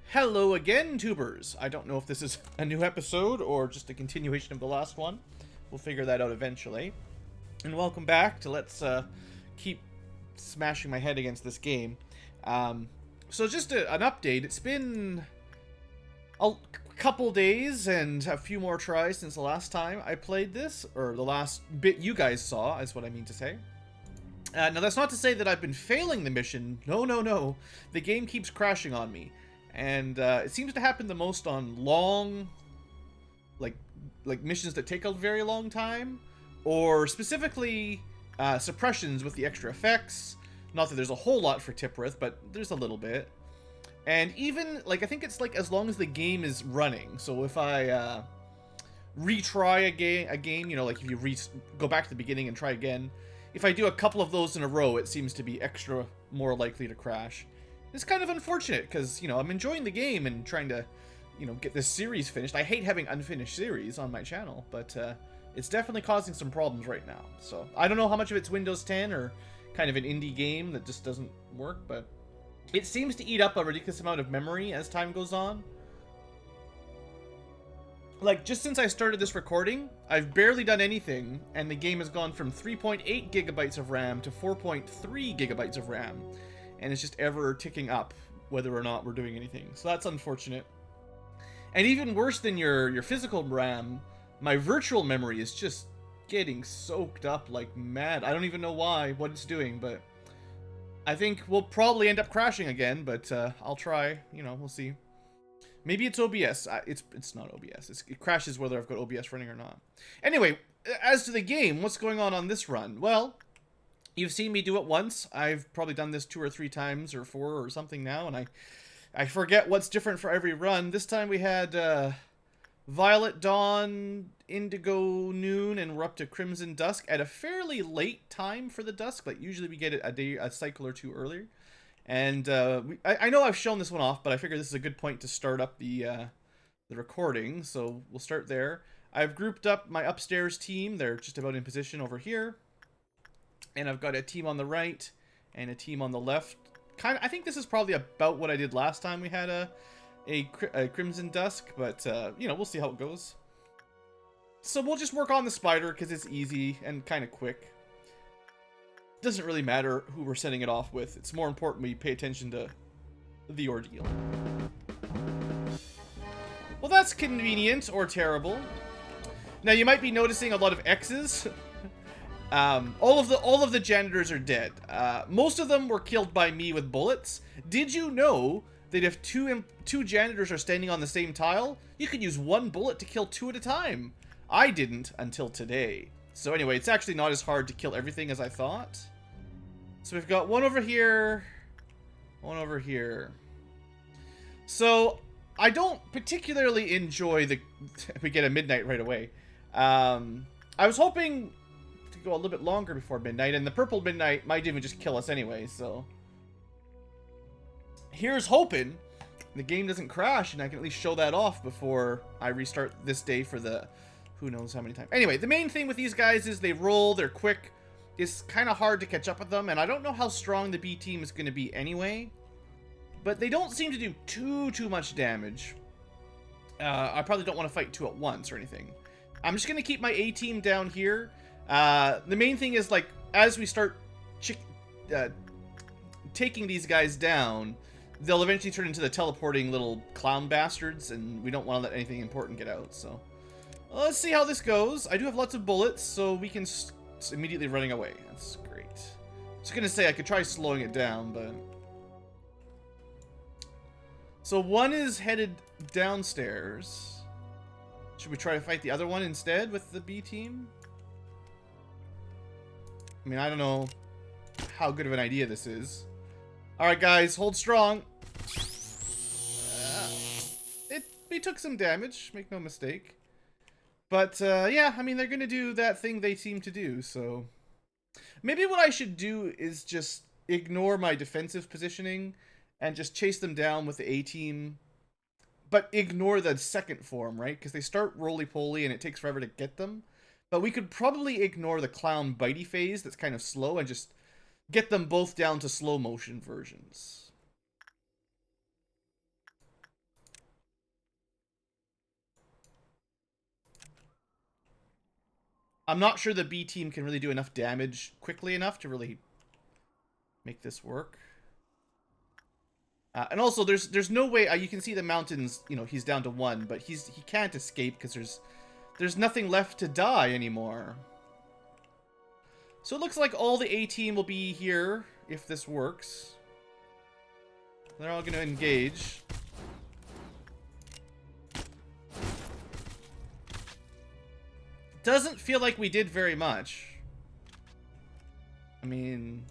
Hello again, tubers! I don't know if this is a new episode or just a continuation of the last one. We'll figure that out eventually. And welcome back to Let's keep smashing my head against this game. So just an update. It's been a couple days and a few more tries since the last time I played this, or the last bit you guys saw, is what I mean to say. Now that's not to say that I've been failing the mission. No. The game keeps crashing on me. And it seems to happen the most on long, like missions that take a very long time, or specifically suppressions with the extra effects. Not that there's a whole lot for Tipereth, but there's a little bit. And even, I think it's as long as the game is running. So if I retry a game, if you go back to the beginning and try again, if I do a couple of those in a row, it seems to be extra more likely to crash. It's kind of unfortunate because, I'm enjoying the game and trying to, get this series finished. I hate having unfinished series on my channel, but it's definitely causing some problems right now. So I don't know how much of it's Windows 10 or kind of an indie game that just doesn't work, but it seems to eat up a ridiculous amount of memory as time goes on. Just since I started this recording, I've barely done anything, and the game has gone from 3.8 gigabytes of RAM to 4.3 gigabytes of RAM. And it's just ever ticking up whether or not we're doing anything. So that's unfortunate. And even worse than your physical RAM, my virtual memory is just getting soaked up like mad. I don't even know what it's doing, but I think we'll probably end up crashing again, but I'll try. We'll see. Maybe it's OBS. It's not OBS. It crashes whether I've got OBS running or not. Anyway, as to the game, what's going on this run? Well, you've seen me do it once. I've probably done this 2 or 3 times or 4 or something now, and I forget what's different for every run. This time we had Violet Dawn, Indigo Noon, and we're up to Crimson Dusk at a fairly late time for the dusk. Usually we get it a cycle or 2 earlier. And I know I've shown this one off, but I figure this is a good point to start up the recording, so we'll start there. I've grouped up my upstairs team. They're just about in position over here. And I've got a team on the right and a team on the left. I think this is probably about what I did last time we had a Crimson Dusk, but we'll see how it goes. So we'll just work on the spider because it's easy and kind of quick. Doesn't really matter who we're setting it off with. It's more important we pay attention to the ordeal. Well, that's convenient or terrible. Now you might be noticing a lot of X's. All of the janitors are dead. Most of them were killed by me with bullets. Did you know that if two janitors are standing on the same tile, you could use 1 bullet to kill 2 at a time? I didn't until today. So anyway, it's actually not as hard to kill everything as I thought. So we've got one over here, one over here. So I don't particularly enjoy we get a midnight right away. I was hoping to go a little bit longer before midnight, and the purple midnight might even just kill us anyway, so here's hoping the game doesn't crash and I can at least show that off before I restart this day for the who knows how many times. Anyway, the main thing with these guys is they roll, they're quick. It's kind of hard to catch up with them, and I don't know how strong the B team is going to be anyway, but they don't seem to do too much damage. I probably don't want to fight 2 at once or anything. I'm just going to keep my A team down here. The main thing is, as we start taking these guys down, they'll eventually turn into the teleporting little clown bastards, and we don't want to let anything important get out, so let's see how this goes. I do have lots of bullets, so we can immediately running away. That's great. I was gonna say I could try slowing it down, but so one is headed downstairs. Should we try to fight the other one instead with the B team? I mean, I don't know how good of an idea this is. Alright guys, hold strong. We took some damage, make no mistake. But, yeah, I mean, they're gonna do that thing they seem to do, so maybe what I should do is just ignore my defensive positioning and just chase them down with the A-team, but ignore the second form, right? Because they start roly-poly and it takes forever to get them. But we could probably ignore the clown bitey phase that's kind of slow and just get them both down to slow motion versions. I'm not sure the B team can really do enough damage quickly enough to really make this work. And also, there's no way you can see the mountains. You know, he's down to 1, but he can't escape because there's nothing left to die anymore. So it looks like all the A team will be here if this works. They're all going to engage. Doesn't feel like we did very much. I mean,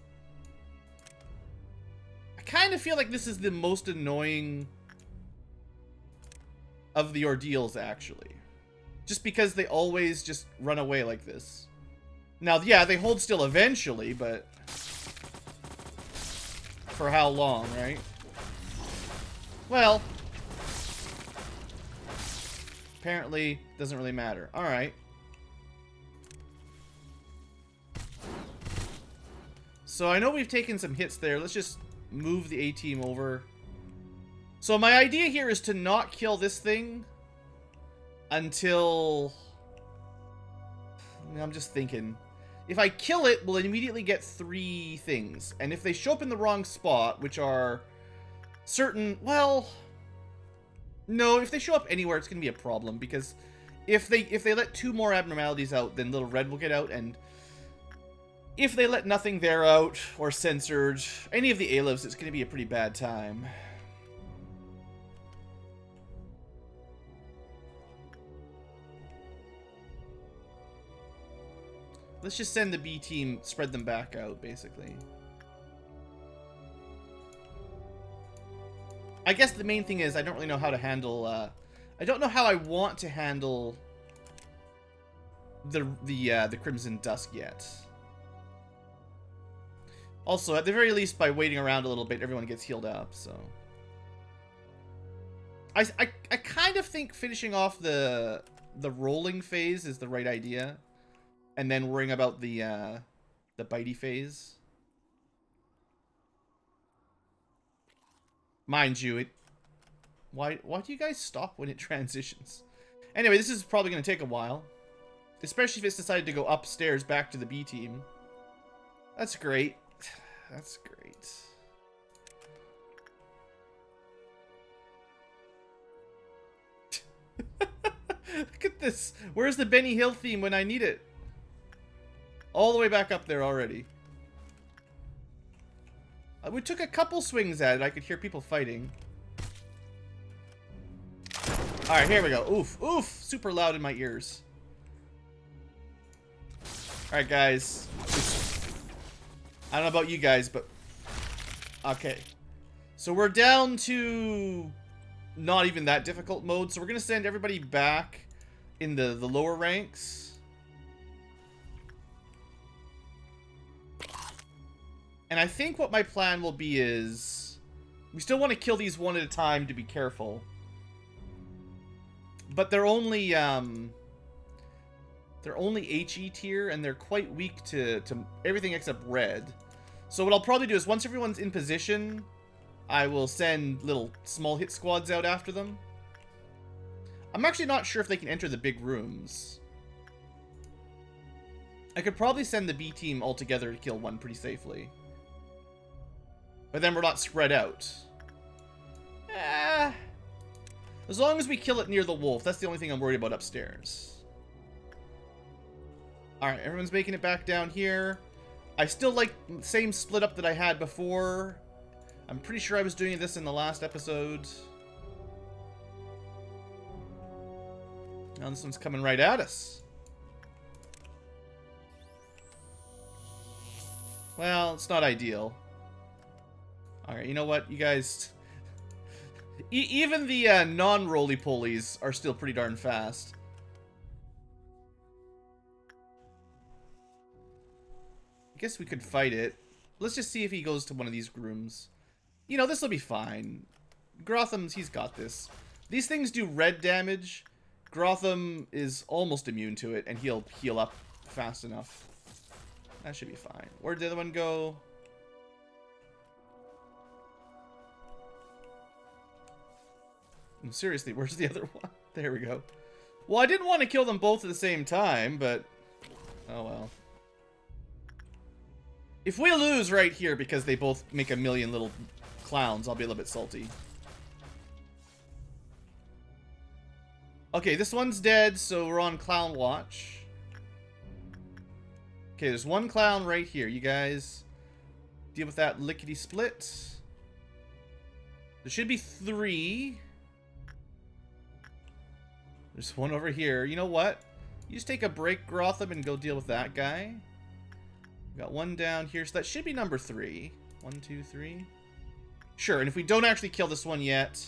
I kind of feel like this is the most annoying of the ordeals, actually. Just because they always just run away like this. Now, yeah, they hold still eventually, but for how long, right? Well, apparently doesn't really matter. All right. So I know we've taken some hits there. Let's just move the A-team over. So my idea here is to not kill this thing until... I'm just thinking. If I kill it, we'll immediately get 3 things. And if they show up in the wrong spot, which are certain... Well... No, if they show up anywhere, it's going to be a problem. Because if they let 2 more abnormalities out, then Little Red will get out. And if they let nothing there out, or censored, any of the Alevs, it's going to be a pretty bad time. Let's just send the B team, spread them back out, basically. I guess the main thing is I don't really know how to handle, I don't know how I want to handle the Crimson Dusk yet. Also, at the very least, by waiting around a little bit, everyone gets healed up, so... I kind of think finishing off the rolling phase is the right idea. And then worrying about the bitey phase. Mind you, why do you guys stop when it transitions? Anyway, this is probably going to take a while. Especially if it's decided to go upstairs back to the B team. That's great. That's great. Look at this. Where's the Benny Hill theme when I need it? All the way back up there already. We took a couple swings at it. I could hear people fighting. Alright, here we go. Oof. Oof. Super loud in my ears. Alright, guys. I don't know about you guys, but... Okay. So we're down to... not even that difficult mode. So we're going to send everybody back in the lower ranks. And I think what my plan will be is... we still want to kill these one at a time to be careful. But they're only HE tier, and they're quite weak to everything except red. So what I'll probably do is once everyone's in position, I will send little small hit squads out after them. I'm actually not sure if they can enter the big rooms. I could probably send the B team all together to kill one pretty safely. But then we're not spread out. As long as we kill it near the wolf, that's the only thing I'm worried about upstairs. Alright, everyone's making it back down here. I still like the same split up that I had before. I'm pretty sure I was doing this in the last episode. Now this one's coming right at us. Well, it's not ideal. Alright, you know what, you guys... even the non-roly-polies are still pretty darn fast. I guess we could fight it. Let's just see if he goes to one of these rooms. You know, this will be fine. Grotham's, he's got this. These things do red damage. Grotham is almost immune to it, and he'll heal up fast enough. That should be fine. Where'd the other one go? Seriously, where's the other one? There we go. Well, I didn't want to kill them both at the same time, but... Oh well. If we lose right here because they both make a million little clowns, I'll be a little bit salty. Okay, this one's dead, so we're on clown watch. Okay, there's one clown right here. You guys deal with that lickety-split. There should be 3. There's one over here. You know what? You just take a break, Grotham, and go deal with that guy. Got one down here, so that should be number 3. 1, 2, 3. Sure, and if we don't actually kill this one yet,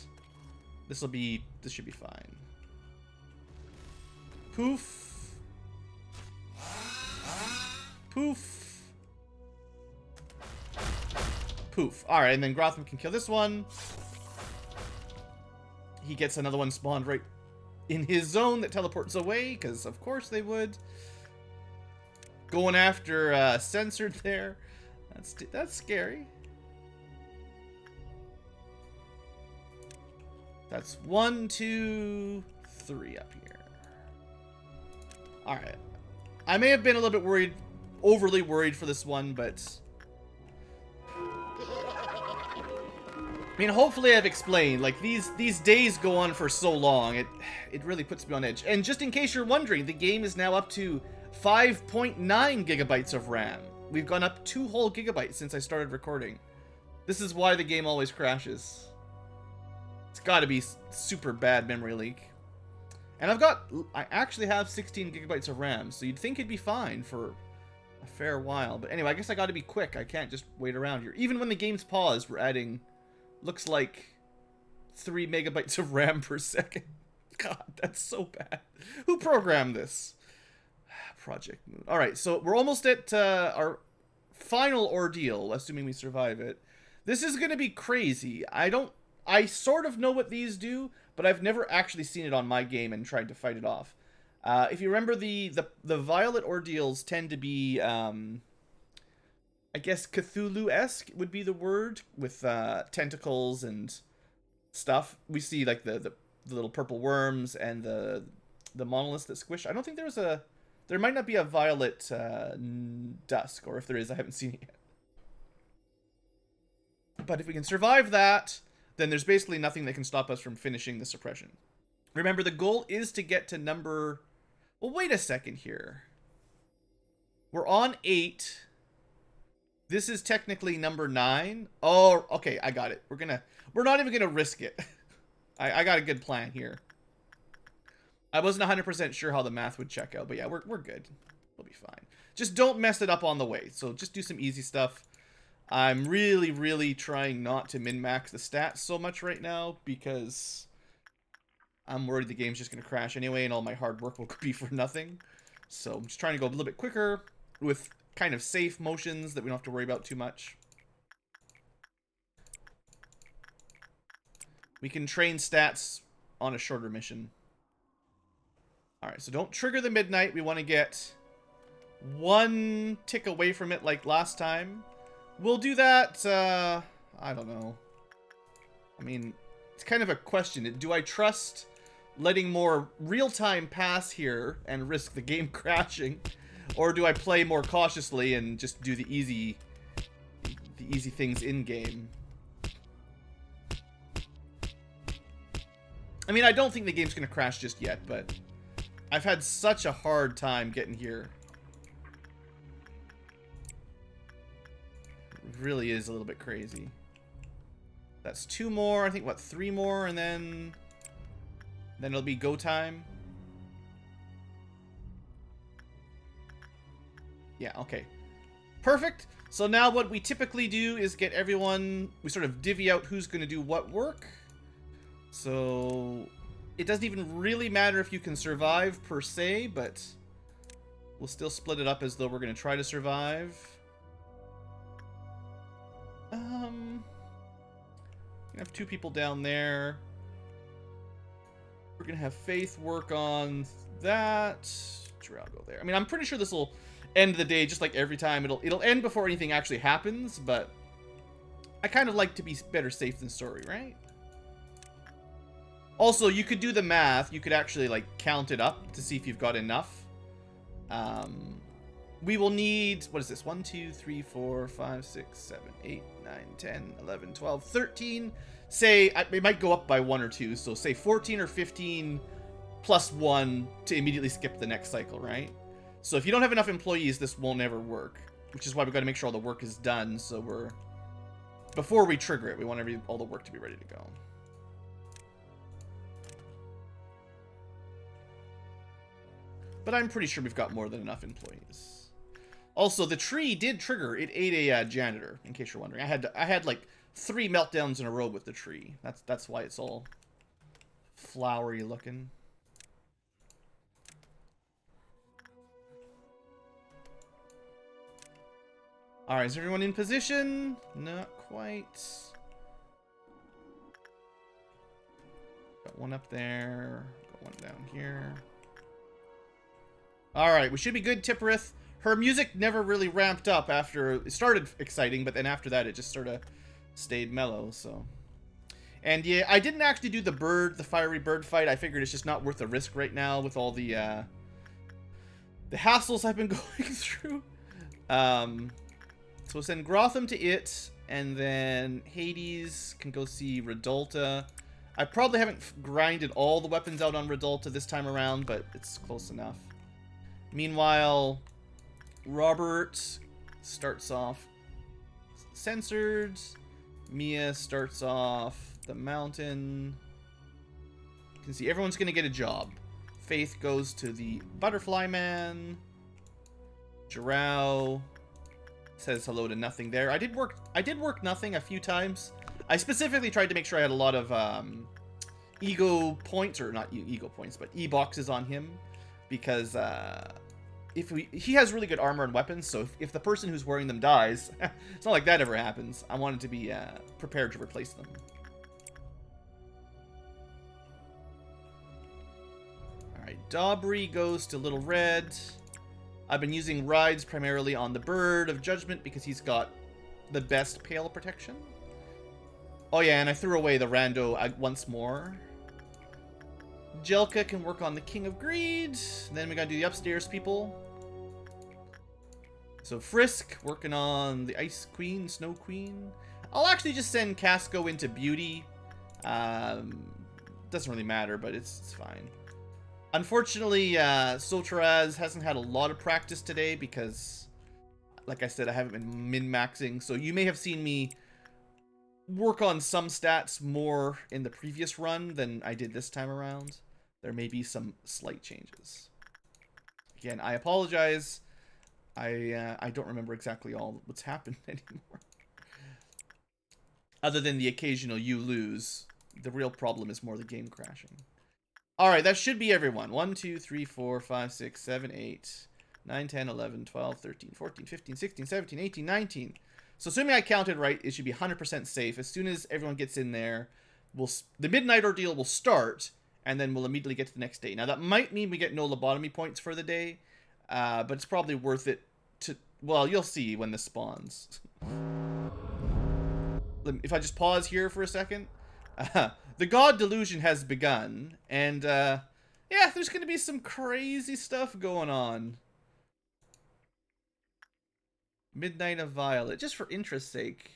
this should be fine. Poof. Poof. Poof. Alright, and then Grotham can kill this one. He gets another one spawned right in his zone that teleports away, because of course they would. Going after censored there. That's scary. That's 1, 2, 3 up here. Alright. I may have been a little bit worried, overly worried for this one, but I mean, hopefully I've explained, like, these days go on for so long, it really puts me on edge. And just in case you're wondering, the game is now up to 5.9 gigabytes of RAM. We've gone up 2 whole gigabytes since I started recording. This is why the game always crashes. It's gotta be super bad memory leak. And I actually have 16 gigabytes of RAM, so you'd think it'd be fine for a fair while. But anyway, I guess I gotta be quick. I can't just wait around here. Even when the game's paused, we're adding, looks like 3 megabytes of RAM per second. God, that's so bad. Who programmed this? Project Moon. Alright, so we're almost at our final ordeal, assuming we survive it. This is gonna be crazy. I sort of know what these do, but I've never actually seen it on my game and tried to fight it off. If you remember, the Violet ordeals tend to be, I guess Cthulhu-esque would be the word, with tentacles and stuff. We see like the little purple worms and the monoliths that squish. I don't think there might not be a Violet Dusk, or if there is, I haven't seen it yet. But if we can survive that, then there's basically nothing that can stop us from finishing the suppression. Remember, the goal is to get to number... Well, wait a second here. We're on 8. This is technically number 9. Oh, okay, I got it. We're not even gonna risk it. I got a good plan here. I wasn't 100% sure how the math would check out, but yeah, we're good. We'll be fine. Just don't mess it up on the way. So just do some easy stuff. I'm really, really trying not to min-max the stats so much right now, because I'm worried the game's just going to crash anyway, and all my hard work will be for nothing. So I'm just trying to go a little bit quicker with kind of safe motions that we don't have to worry about too much. We can train stats on a shorter mission. Alright, so don't trigger the midnight. We want to get 1 tick away from it like last time. We'll do that, I don't know. I mean, it's kind of a question. Do I trust letting more real time pass here and risk the game crashing? Or do I play more cautiously and just do the easy things in-game? I mean, I don't think the game's going to crash just yet, but I've had such a hard time getting here. Really is a little bit crazy. That's 2 more. I think, what, 3 more, and then it'll be go time. Yeah, okay. Perfect. So now what we typically do is get everyone, we sort of divvy out who's going to do what work. So it doesn't even really matter if you can survive per se, but we'll still split it up as though we're going to try to survive. Gonna have 2 people down there. We're gonna have Faith work on that. I'll go there. I mean, I'm pretty sure this will end the day just like every time. It'll end before anything actually happens, but I kind of like to be better safe than sorry, right? Also, you could do the math. You could actually like count it up to see if you've got enough. we will need, what is this? 1, 2, 3, 4, 5, 6, 7, 8, 9, 10, 11, 12, 13. Say, it might go up by 1 or 2, so say 14 or 15 plus 1 to immediately skip the next cycle, right? So if you don't have enough employees, this won't ever work, which is why we've got to make sure all the work is done, so we're... Before we trigger it, we want all the work to be ready to go. But I'm pretty sure we've got more than enough employees. Also, the tree did trigger. It ate a janitor, in case you're wondering. I had like 3 meltdowns in a row with the tree. That's why it's all flowery looking. Alright, is everyone in position? Not quite. Got one up there. Got one down here. Alright, we should be good, Tipereth. Her music never really ramped up after... It started exciting, but then after that it just sort of stayed mellow, so... And yeah, I didn't actually do the fiery bird fight. I figured it's just not worth the risk right now with all the hassles I've been going through. So we'll send Grotham to it, and then Hades can go see Redolta. I probably haven't grinded all the weapons out on Redolta this time around, but it's close enough. Meanwhile, Robert starts off censored. Mia starts off the mountain. You can see everyone's going to get a job. Faith goes to the Butterfly Man. Jarrell says hello to Nothing there. I did work Nothing a few times. I specifically tried to make sure I had a lot of ego points, or not ego points, but E-boxes on him, because he has really good armor and weapons, so if the person who's wearing them dies, it's not like that ever happens. I wanted to be prepared to replace them. Alright, Daubry goes to Little Red. I've been using rides primarily on the Bird of Judgment because he's got the best Pale protection. Oh yeah, and I threw away the rando once more. Jelka can work on the King of Greed. Then we gotta do the upstairs people. So Frisk working on the Ice Queen, Snow Queen. I'll actually just send Casco into Beauty. Doesn't really matter, but it's fine. Unfortunately, Sotaraz hasn't had a lot of practice today because, like I said, I haven't been min-maxing. So you may have seen me work on some stats more in the previous run than I did this time around. There may be some slight changes. Again, I apologize. I don't remember exactly all what's happened anymore. Other than the occasional you lose, the real problem is more the game crashing. Alright, that should be everyone. 1, 2, 3, 4, 5, 6, 7, 8, 9, 10, 11, 12, 13, 14, 15, 16, 17, 18, 19. So assuming I counted right, it should be 100% safe. As soon as everyone gets in there, the Midnight Ordeal will start, and then we'll immediately get to the next day. Now, that might mean we get no lobotomy points for the day, but it's probably worth it to... Well, you'll see when this spawns. If I just pause here for a second... the God Delusion has begun, and, yeah, there's gonna be some crazy stuff going on. Midnight of Violet, just for interest's sake.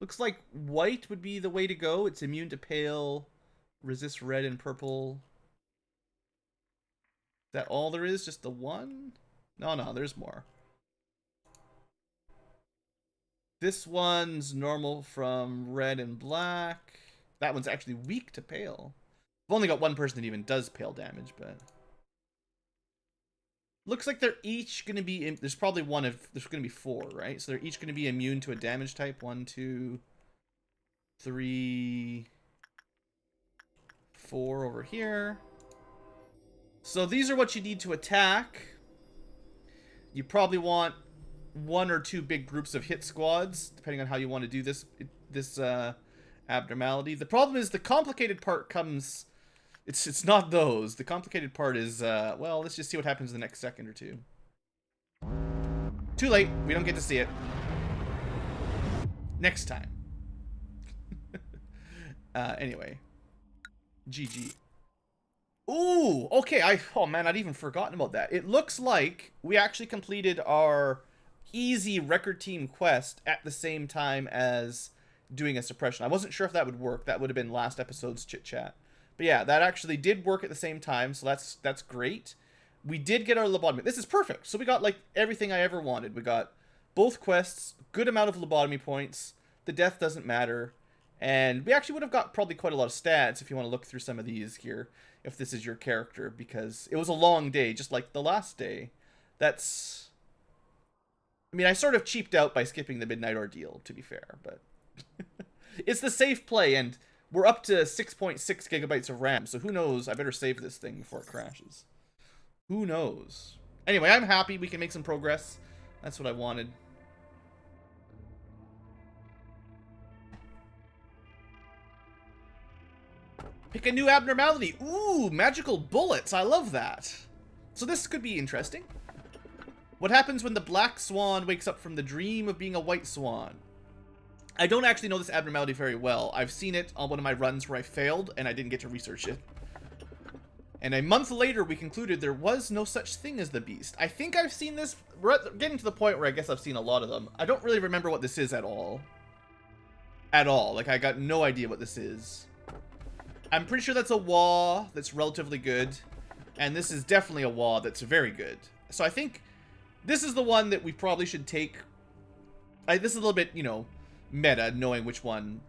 Looks like white would be the way to go. It's immune to pale, resists red and purple. Is that all there is? Just the one? No, there's more. This one's normal from red and black. That one's actually weak to pale. I've only got one person that even does pale damage, but... Looks like they're each going to be... There's probably there's going to be 4, right? So they're each going to be immune to a damage type. 1, 2, 3, 4 over here. So these are what you need to attack. You probably want 1 or 2 big groups of hit squads, depending on how you want to do this abnormality. The problem is the complicated part comes... It's not those. The complicated part is, well, let's just see what happens in the next second or two. Too late. We don't get to see it. Next time. Anyway. GG. Ooh, okay, oh man, I'd even forgotten about that. It looks like we actually completed our easy record team quest at the same time as doing a suppression. I wasn't sure if that would work. That would have been last episode's chit chat. But yeah, that actually did work at the same time, so that's great. We did get our lobotomy. This is perfect. So we got like everything I ever wanted. We got both quests, good amount of lobotomy points. The death doesn't matter. And we actually would have got probably quite a lot of stats if you want to look through some of these here, if this is your character, because it was a long day, just like the last day. That's... I mean, I sort of cheaped out by skipping the midnight ordeal, to be fair, but... It's the safe play, and we're up to 6.6 gigabytes of RAM, so who knows? I better save this thing before it crashes. Who knows? Anyway, I'm happy we can make some progress. That's what I wanted. Pick a new abnormality. Ooh, magical bullets. I love that. So this could be interesting. What happens when the black swan wakes up from the dream of being a white swan? I don't actually know this abnormality very well. I've seen it on one of my runs where I failed and I didn't get to research it. And a month later, we concluded there was no such thing as the beast. I think I've seen this. We're getting to the point where I guess I've seen a lot of them. I don't really remember what this is at all. At all. Like, I got no idea what this is. I'm pretty sure that's a WAW that's relatively good. And this is definitely a WAW that's very good. So I think this is the one that we probably should take. This is a little bit, you know, meta, knowing which one.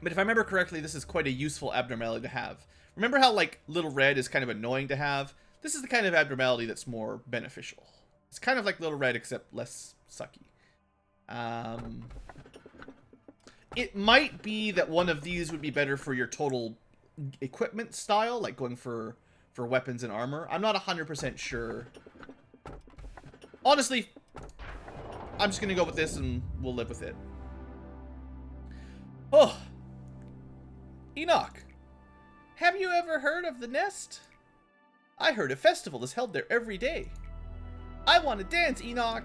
But if I remember correctly, this is quite a useful abnormality to have. Remember how, like, Little Red is kind of annoying to have? This is the kind of abnormality that's more beneficial. It's kind of like Little Red, except less sucky. It might be that one of these would be better for your total equipment style, like going for weapons and armor. I'm not 100% sure. Honestly, I'm just going to go with this and we'll live with it. Oh. Enoch. Have you ever heard of the nest? I heard a festival is held there every day. I want to dance, Enoch.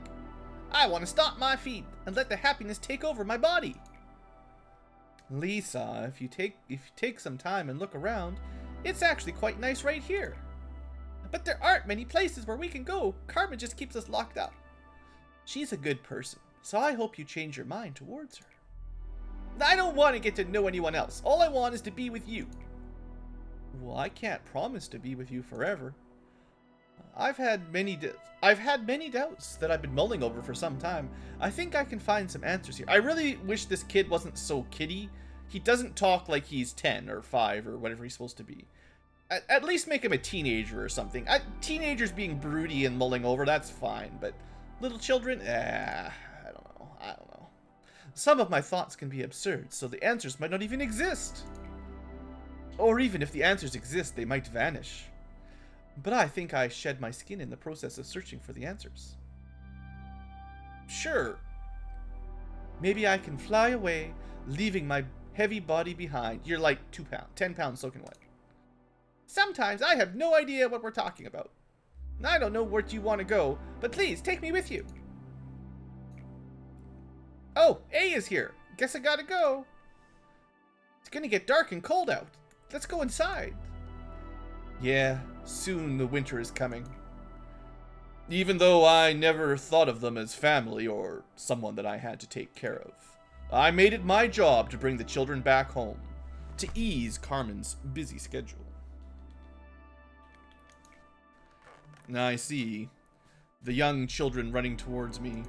I want to stomp my feet and let the happiness take over my body. Lisa, if you take some time and look around, it's actually quite nice right here. But there aren't many places where we can go. Carmen just keeps us locked up. She's a good person, so I hope you change your mind towards her. I don't want to get to know anyone else. All I want is to be with you. Well, I can't promise to be with you forever. I've had many doubts that I've been mulling over for some time. I think I can find some answers here. I really wish this kid wasn't so kiddie. He doesn't talk like he's 10 or 5 or whatever he's supposed to be. At least make him a teenager or something. Teenagers being broody and mulling over, that's fine. But little children, I don't know. Some of my thoughts can be absurd, so the answers might not even exist. Or even if the answers exist, they might vanish. But I think I shed my skin in the process of searching for the answers. Sure. Maybe I can fly away, leaving my heavy body behind. You're like 2 pounds, 10 pounds soaking wet. Sometimes I have no idea what we're talking about. I don't know where you want to go, but please take me with you. Oh, A is here. Guess I gotta go. It's gonna get dark and cold out. Let's go inside. Yeah, soon the winter is coming. Even though I never thought of them as family or someone that I had to take care of, I made it my job to bring the children back home, to ease Carmen's busy schedule. I see. The young children running towards me.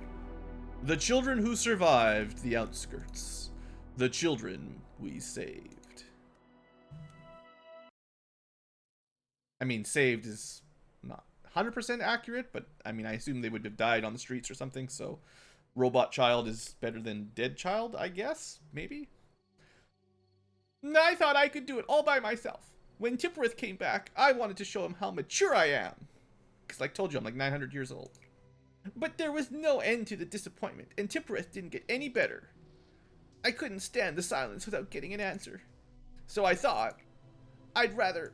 The children who survived the outskirts. The children we saved. I mean, saved is not 100% accurate, but I mean, I assume they would have died on the streets or something, so robot child is better than dead child, I guess? Maybe? I thought I could do it all by myself. When Tipereth came back, I wanted to show him how mature I am. Because like I told you, I'm like 900 years old. But there was no end to the disappointment, and Tipereth didn't get any better. I couldn't stand the silence without getting an answer. So I thought, I'd rather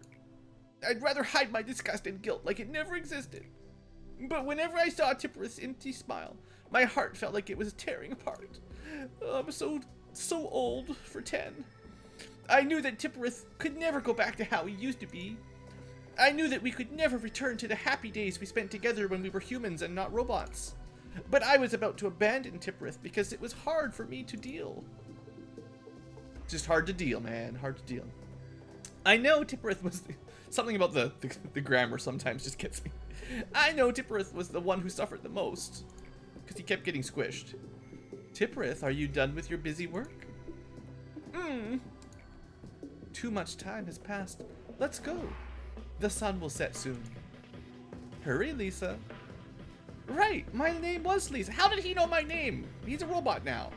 hide my disgust and guilt like it never existed. But whenever I saw Tipereth's empty smile, my heart felt like it was tearing apart. I'm so old for 10. I knew that Tipereth could never go back to how he used to be. I knew that we could never return to the happy days we spent together when we were humans and not robots. But I was about to abandon Tipereth because it was hard for me to deal. Just hard to deal, man. Hard to deal. I know Tipereth was... Something about the grammar sometimes just gets me. I know Tipereth was the one who suffered the most. Because he kept getting squished. Tipereth, are you done with your busy work? Too much time has passed. Let's go. The sun will set soon. Hurry, Lisa. Right, my name was Lisa. How did he know my name? He's a robot now.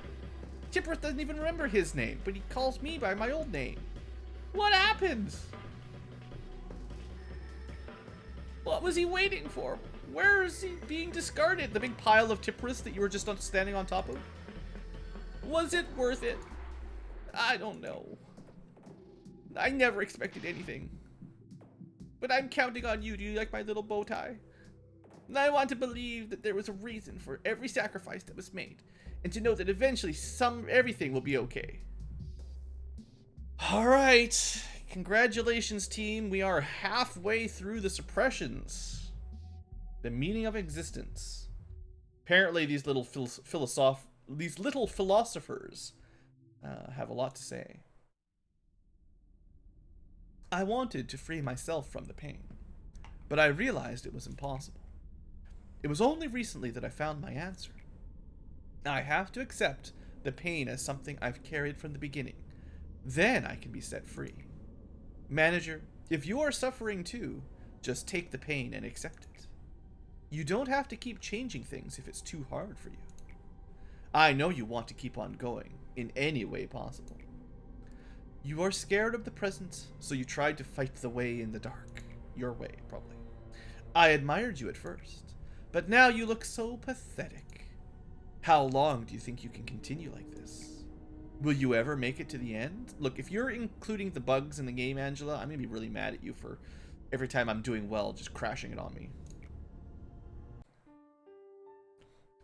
Tipereth doesn't even remember his name, but he calls me by my old name. What happened? What was he waiting for? Where is he being discarded? The big pile of Tipereths that you were just standing on top of? Was it worth it? I don't know. I never expected anything. But I'm counting on you. Do you like my little bow tie? And I want to believe that there was a reason for every sacrifice that was made, and to know that eventually everything will be okay. All right. Congratulations, team. We are halfway through the suppressions. The meaning of existence. Apparently, these little philosophers have a lot to say. I wanted to free myself from the pain, but I realized it was impossible. It was only recently that I found my answer. I have to accept the pain as something I've carried from the beginning. Then I can be set free. Manager, if you are suffering too, just take the pain and accept it. You don't have to keep changing things if it's too hard for you. I know you want to keep on going in any way possible. You are scared of the present, so you tried to fight the way in the dark. Your way, probably. I admired you at first, but now you look so pathetic. How long do you think you can continue like this? Will you ever make it to the end? Look, if you're including the bugs in the game, Angela, I'm going to be really mad at you for every time I'm doing well, just crashing it on me.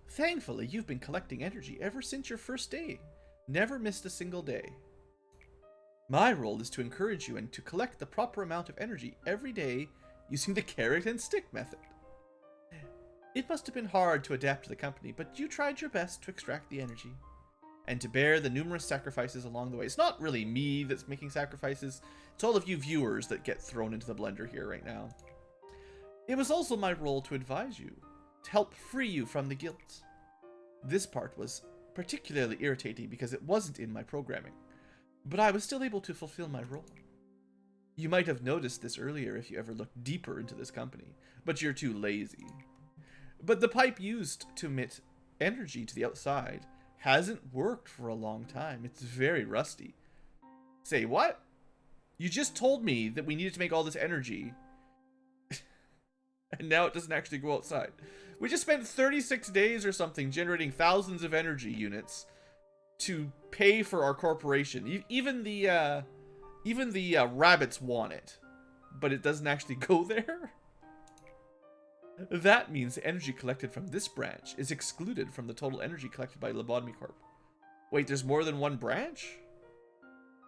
Thankfully, you've been collecting energy ever since your first day. Never missed a single day. My role is to encourage you and to collect the proper amount of energy every day using the carrot and stick method. It must have been hard to adapt to the company, but you tried your best to extract the energy and to bear the numerous sacrifices along the way. It's not really me that's making sacrifices. It's all of you viewers that get thrown into the blender here right now. It was also my role to advise you, to help free you from the guilt. This part was particularly irritating because it wasn't in my programming, but I was still able to fulfill my role. You might have noticed this earlier if you ever looked deeper into this company, but you're too lazy. But the pipe used to emit energy to the outside hasn't worked for a long time. It's very rusty. Say, what? You just told me that we needed to make all this energy, and now it doesn't actually go outside. We just spent 36 days or something generating thousands of energy units to pay for our corporation. Even the rabbits want it, but it doesn't actually go there. That means the energy collected from this branch is excluded from the total energy collected by Lobotomy Corp. Wait, there's more than one branch?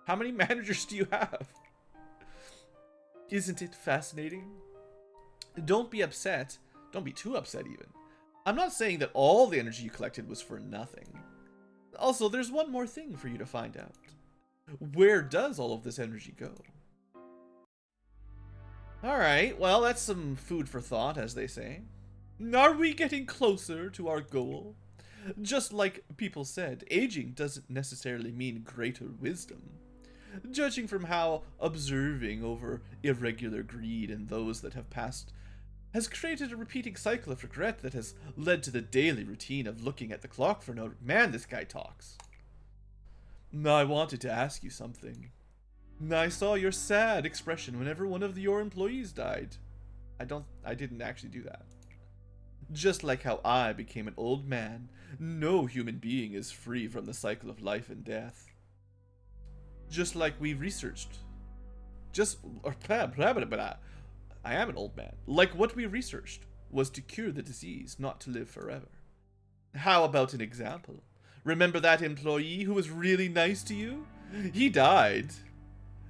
How many managers do you have? Isn't it fascinating? Don't be upset. Don't be too upset even. I'm not saying that all the energy you collected was for nothing. Also, there's one more thing for you to find out. Where does all of this energy go? Alright, well, that's some food for thought, as they say. Are we getting closer to our goal? Just like people said, aging doesn't necessarily mean greater wisdom. Judging from how observing over irregular greed in those that have passed has created a repeating cycle of regret that has led to the daily routine of looking at the clock for no... Man, this guy talks. I wanted to ask you something. I saw your sad expression whenever one of your employees died. I didn't actually do that. Just like how I became an old man, no human being is free from the cycle of life and death. Just like we researched. I am an old man. Like what we researched was to cure the disease, not to live forever. How about an example? Remember that employee who was really nice to you? He died.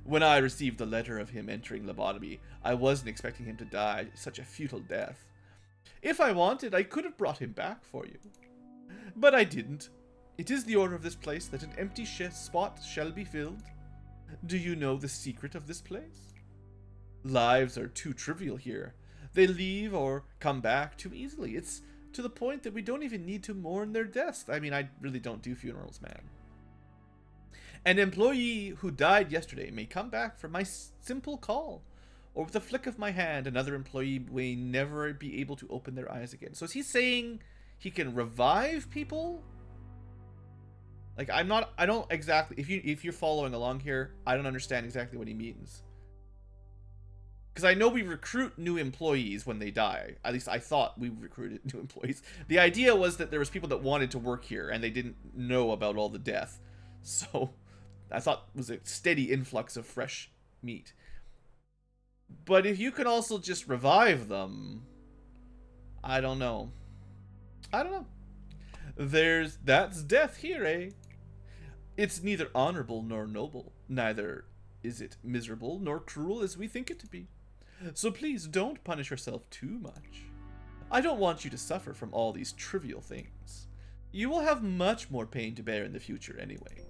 When I received the letter of him entering Lobotomy, I wasn't expecting him to die such a futile death. If I wanted, I could have brought him back for you. But I didn't. It is the order of this place that an empty spot shall be filled. Do you know the secret of this place? Lives are too trivial here. They leave or come back too easily. It's to the point that we don't even need to mourn their deaths. I mean, I really don't do funerals, man. An employee who died yesterday may come back for my simple call, or with a flick of my hand, another employee may never be able to open their eyes again. So is he saying he can revive people? Like, I don't exactly, if you're following along here, I don't understand exactly what he means. Because I know we recruit new employees when they die. At least I thought we recruited new employees. The idea was that there was people that wanted to work here and they didn't know about all the death. So I thought it was a steady influx of fresh meat. But if you can also just revive them, I don't know. I don't know. That's death here, eh? It's neither honorable nor noble. Neither is it miserable nor cruel as we think it to be. So please don't punish yourself too much. I don't want you to suffer from all these trivial things. You will have much more pain to bear in the future anyway.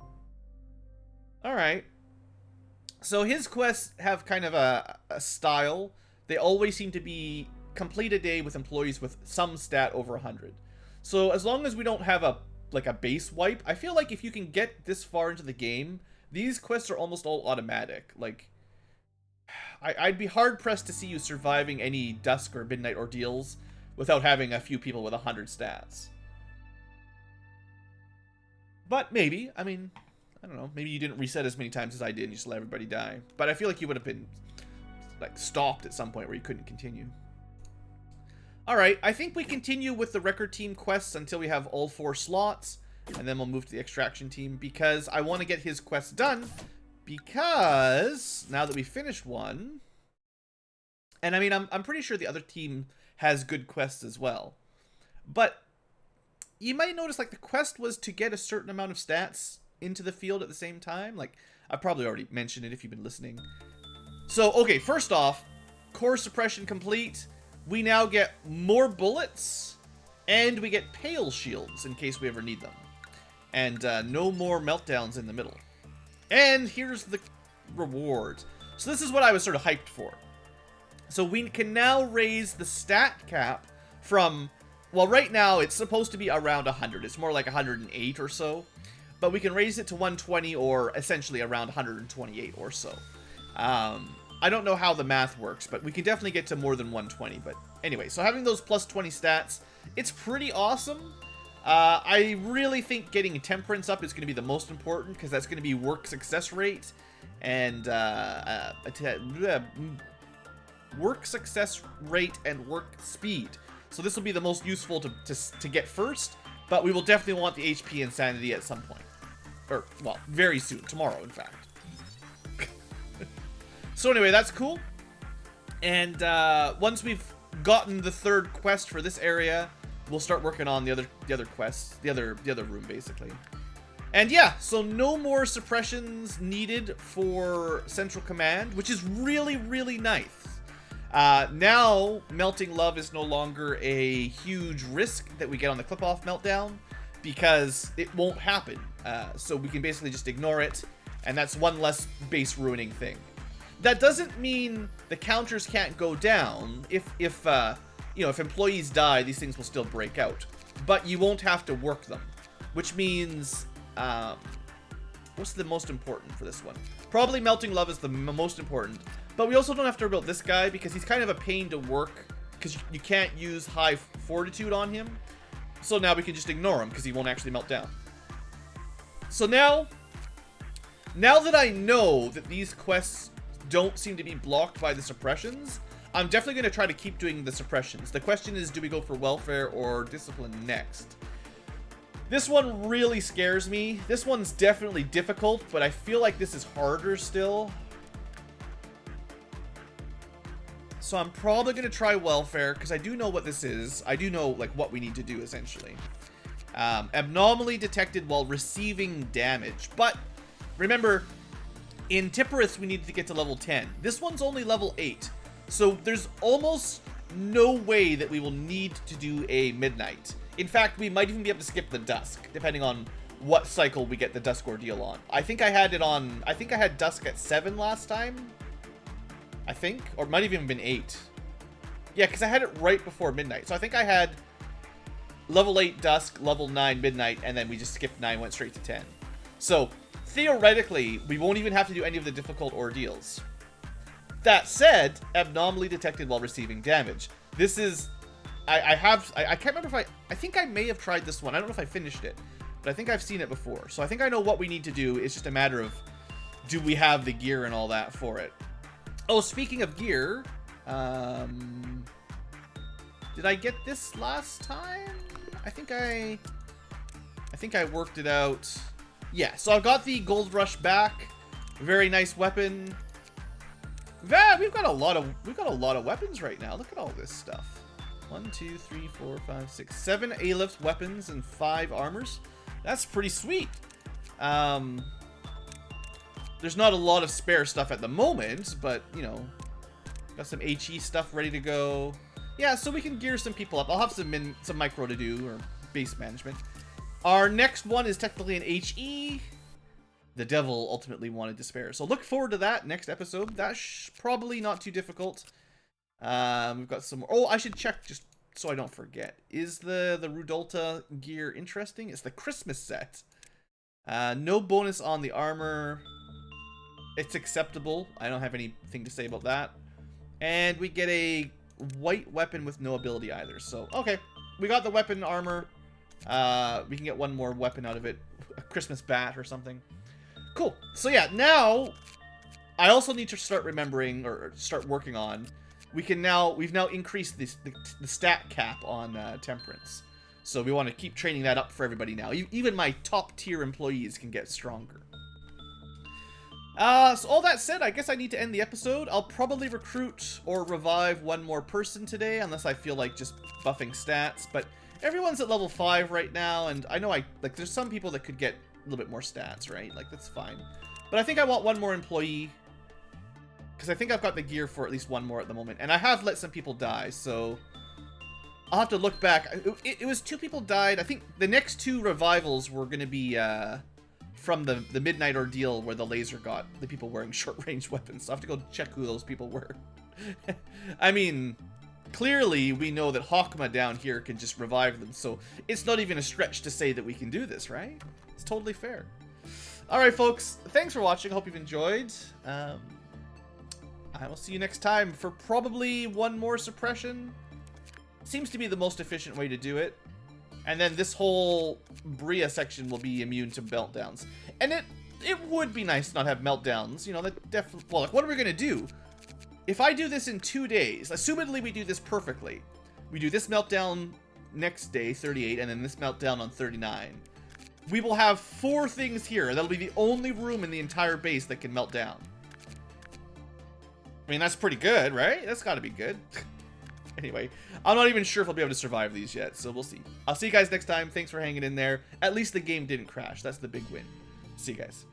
Alright. So his quests have kind of a style. They always seem to be complete a day with employees with some stat over 100. So as long as we don't have a base wipe, I feel like if you can get this far into the game, these quests are almost all automatic. Like, I'd be hard-pressed to see you surviving any dusk or midnight ordeals without having a few people with 100 stats. But maybe, I mean, I don't know, maybe you didn't reset as many times as I did and you just let everybody die. But I feel like you would have been, like, stopped at some point where you couldn't continue. Alright, I think we continue with the record team quests until we have all 4 slots, and then we'll move to the extraction team, because I want to get his quest done, because now that we finished one, and I mean, I'm pretty sure the other team has good quests as well, but you might notice, like, the quest was to get a certain amount of stats into the field at the same time. Like, I probably already mentioned it if you've been listening. So, okay, first off, core suppression complete. We now get more bullets, and we get pale shields in case we ever need them. And no more meltdowns in the middle. And here's the reward. So this is what I was sort of hyped for. So we can now raise the stat cap from, well, right now it's supposed to be around 100. It's more like 108 or so. But we can raise it to 120, or essentially around 128 or so. I don't know how the math works, but we can definitely get to more than 120. But anyway, so having those plus 20 stats, it's pretty awesome. I really think getting Temperance up is going to be the most important, because that's going to be work success rate and work success rate and work speed. So this will be the most useful to get first, but we will definitely want the HP and sanity at some point. Or, well, very soon. Tomorrow, in fact. So anyway, that's cool. And once we've gotten the third quest for this area, we'll start working on the other quests, the other room basically. And yeah, so no more suppressions needed for Central Command, which is really, really nice. Now Melting Love is no longer a huge risk that we get on the clip-off meltdown, because it won't happen. So we can basically just ignore it, and that's one less base ruining thing. That doesn't mean the counters can't go down. If employees die, these things will still break out. But you won't have to work them. Which means, what's the most important for this one? Probably Melting Love is the most important. But we also don't have to worry about this guy, because he's kind of a pain to work, because you can't use high fortitude on him. So now we can just ignore him, because he won't actually melt down. So now that I know that these quests don't seem to be blocked by the suppressions, I'm definitely going to try to keep doing the suppressions. The question is, do we go for welfare or discipline next? This one really scares me. This one's definitely difficult, but I feel like this is harder still. So I'm probably going to try welfare, because I do know what this is. I do know, like, what we need to do, essentially. Abnormally detected while receiving damage. But remember, In Tipereth, we needed to get to level 10. This one's only level 8. So there's almost no way that we will need to do a midnight. In fact, we might even be able to skip the dusk, depending on what cycle we get the dusk ordeal on. I think I had dusk at 7 last time. I think, or it might have even been 8. Yeah, because I had it right before midnight. So I think I had level 8 dusk, level 9 midnight, and then we just skipped 9, went straight to 10. So theoretically, we won't even have to do any of the difficult ordeals. That said, abnormally detected while receiving damage. This is, I can't remember if I think I may have tried this one. I don't know if I finished it, but I think I've seen it before. So I think I know what we need to do. It's just a matter of, do we have the gear and all that for it? Oh, speaking of gear, did I get this last time? I think I worked it out. Yeah, so I've got the Gold Rush back. Very nice weapon. Yeah, we've got a lot of weapons right now. Look at all this stuff. 1, 2, 3, 4, 5, 6, 7 A-lift weapons and 5 armors. That's pretty sweet. There's not a lot of spare stuff at the moment, but, you know, got some HE stuff ready to go. Yeah, so we can gear some people up. I'll have some micro to do, or base management. Our next one is technically an HE. The devil ultimately wanted to spare. So look forward to that next episode. That's probably not too difficult. We've got some more. Oh, I should check just so I don't forget. Is the Rudolta gear interesting? It's the Christmas set. No bonus on the armor. It's acceptable. I don't have anything to say about that. And we get a white weapon with no ability either. So, okay. We got the weapon armor. We can get one more weapon out of it. A Christmas bat or something. Cool. So yeah, now I also need to start remembering or start working on. We've now increased the stat cap on Temperance. So we want to keep training that up for everybody now. Even my top tier employees can get stronger. So all that said, I guess I need to end the episode. I'll probably recruit or revive one more person today, unless I feel like just buffing stats. But everyone's at level 5 right now, and I know there's some people that could get a little bit more stats, right? Like, that's fine. But I think I want one more employee, because I think I've got the gear for at least one more at the moment. And I have let some people die, so I'll have to look back. It was 2 people died. I think the next 2 revivals were going to be from the Midnight Ordeal, where the laser got the people wearing short-range weapons. So I have to go check who those people were. I mean, clearly we know that Hawkma down here can just revive them, so it's not even a stretch to say that we can do this, right? It's totally fair. Alright, folks. Thanks for watching. Hope you've enjoyed. I will see you next time for probably one more suppression. Seems to be the most efficient way to do it. And then this whole Bria section will be immune to meltdowns. And it would be nice to not have meltdowns. You know, that definitely... Well, like, what are we going to do? If I do this in 2 days, assumedly we do this perfectly. We do this meltdown next day, 38, and then this meltdown on 39. We will have 4 things here. That'll be the only room in the entire base that can melt down. I mean, that's pretty good, right? That's got to be good. Anyway, I'm not even sure if I'll be able to survive these yet, so we'll see. I'll see you guys next time. Thanks for hanging in there. At least the game didn't crash. That's the big win. See you guys.